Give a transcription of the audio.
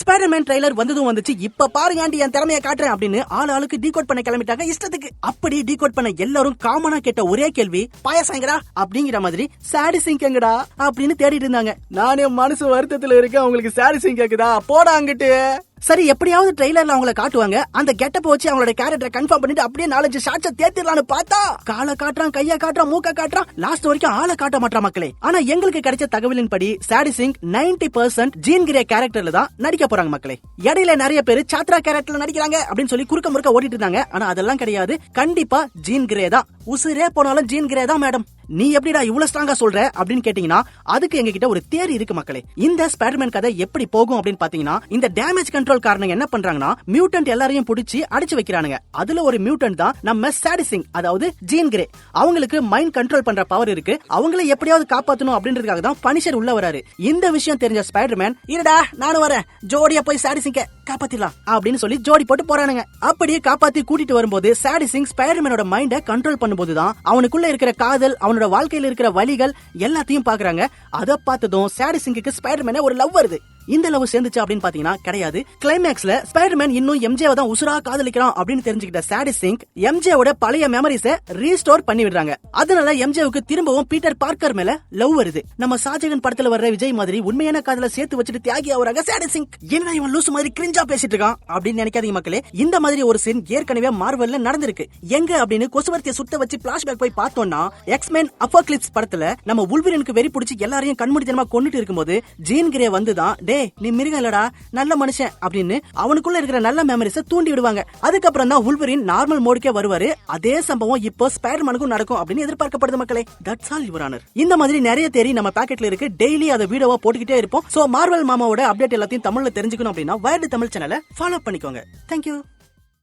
Spiderman trailer வந்ததும் வந்துச்சு, இப்ப பாருங்க ஆண்டி என் திறமையை காட்டுறேன் அப்படின்னு ஆளுக்கு டீகோட் பண்ண கிளம்பிட்டாங்க இஷ்டத்துக்கு. அப்படி டீகோட் பண்ண எல்லாரும் காமனா கேட்ட ஒரே கேள்வி, பாயசங்கடா அப்படிங்கிற மாதிரி சாடி சிங் எங்கடா அப்படின்னு தேடிட்டு இருந்தாங்க. நானே மனசு வருத்தத்துல இருக்கேன், உங்களுக்கு சாடி சிங் கேக்குதா போடா அங்கிட்டு. சரி, எப்படியாவது ட்ரெய்லர்ல அவங்கள காட்டுவாங்க, அந்த கெட்டப்ப வச்சு அவங்களோட கேரக்டரை கன்ஃபார்ம் பண்ணிட்டு அப்படியே 4-5 ஷாட்ஸ் தேத்திரலாம்னு பார்த்தா காலை காட்டுறான், கைய காட்டுறான், மூக்க காட்டுறான், லாஸ்ட் வரைக்கும் ஆளை காட்ட மாட்டான் மக்களே. ஆனா எங்களுக்கு கிடைச்ச தகவலின் படி சாடி சிங் 90% ஜீன் கிரே கேரக்டர்ல தான் நடிக்க போறாங்க மக்களே. இடையில நிறைய பேர் சாத்ரா கேரக்டர்ல நடிக்கிறாங்க அப்படின்னு சொல்லி குறுக்க முறுக்க ஓடிட்டு இருந்தாங்க. ஆனா அதெல்லாம் கிடையாது, கண்டிப்பா ஜீன் கிரே தான். உசுரே போனாலும் ஜீன் கிரே தான் மேடம். நீ எப்படிடா இவ்வளவு ஸ்ட்ராங்கா சொல்ற அப்படின்னு கேட்டீங்கன்னா அதுக்கு எங்க கிட்ட ஒரு தியரி இருக்கு மக்களே. இந்த ஸ்பைடர்மேன் கதை எப்படி போகும் அப்படின்னு பாத்தீங்கன்னா, இந்த டேமேஜ் கண்ட்ரோல் காரணங்க என்ன பண்றாங்கன்னா மியூட்டன்ட் எல்லாரையும் பிடிச்சி அடிச்சு வைக்கிறானுங்க. அதுல ஒரு மியூட்டன்ட் தான் நம்ம சாடி சிங், அதாவது ஜீன் கிரே. அவங்களுக்கு மைண்ட் கண்ட்ரோல் பண்ற பவர் இருக்கு. அவங்கள எப்படியாவது காப்பாத்தணும் அப்படின்றதுக்காக தான் பனிஷர் உள்ள வராரு. இந்த விஷயம் தெரிஞ்ச ஸ்பைடர்மேன், இருடா நானும் வரேன், ஜோடியா போய் சாடி சிங்க காப்பாத்திடலாம் அப்படின்னு சொல்லி ஜோடி போட்டு போறானுங்க. அப்படியே காப்பாத்தி கூட்டிட்டு வரும்போது சாடி சிங் ஸ்பைடர்மேனோட மைண்ட கண்ட்ரோல் பண்ணும்போதுதான் அவனுக்குள்ள இருக்கிற காதல், அவனோட வாழ்க்கையில இருக்கிற வலிகள் எல்லாத்தையும் பாக்குறாங்க. அத பார்த்ததும் சாடி சிங்குக்கு ஸ்பைடர்மேனே ஒரு லவ் வருது. இந்த லவ் சேர்ந்துச்சு அப்படின்னு பாத்தீங்கன்னா கிடையாது. கிளைமேக்ஸ்ல ஸ்பைடர்மேன் இன்னும் எம்ஜேவை தான் உசுரா காதலிக்கிறான் அப்படின்னு தெரிஞ்சுக்கிட்ட சாடி சிங் எம்ஜேவோட பழைய மெமரிஸை ரீஸ்டோர் பண்ணி விடுறாங்க. அதனால எம்ஜேவுக்கு திரும்பவும் பீட்டர் பார்க்கர் மேல லவ் வருது. நம்ம ஷாஜகான் படத்துல வர்ற விஜய் மாதிரி உண்மையான காதல சேர்த்து வச்சுட்டு தியாகி ஆகுறாங்க சாடி சிங். என்ன இவன் லூசு மாதிரி கிரிஞ்சா பேசிட்டு இருக்கான் அப்படின்னு நினைக்காதீங்க மக்களே. இந்த மாதிரி ஒரு சீன் ஏற்கனவே மார்வெல்ல நடந்திருக்கு. எங்க அப்படின்னு கொசுவர்த்திய சுத்த வச்சு பிளாஷ்பேக் போய் பார்த்தோம்னா, எக்ஸ்மேன் அப்போகலிப்ஸ் படத்துல நம்ம வுல்வரினுக்கு வெறி பிடிச்சி எல்லாரையும் கண்மூடித்தனமா கொன்னுட்டு இருக்கும்போது ஜீன் கிரே வந்துதான், டே நீ மிருகம் இல்லடா நல்ல மனுஷன் அப்படின்னு அவனுக்குள்ள இருக்கிற நல்ல மெமரிஸை தூண்டி விடுவாங்க. அதுக்கப்புறம் தான் வுல்வரின் நார்மல் மோடுக்கே வருவாரு. அதே சம்பவம் இப்போ ஸ்பைடர்மேனுக்கும் நடக்கும் அப்படின்னு எதிர்பார்க்கப்படுது மக்களே. That's all your honour. இந்த மாதிரி நிறைய தேரி நம்ம பாக்கெட்ல இருக்கு. டெய்லி அதை வீடியோவா போட்டுக்கிட்டே இருப்போம். சோ மார்வெல் மாமாவோட அப்டேட் எல்லாத்தையும் தமிழ்ல தெரிஞ்சுக்கணும் அப்படின்னா வயர்டு தமிழ் சேனலை ஃபாலோ பண்ணிக்கோங்க. தேங்க்யூ.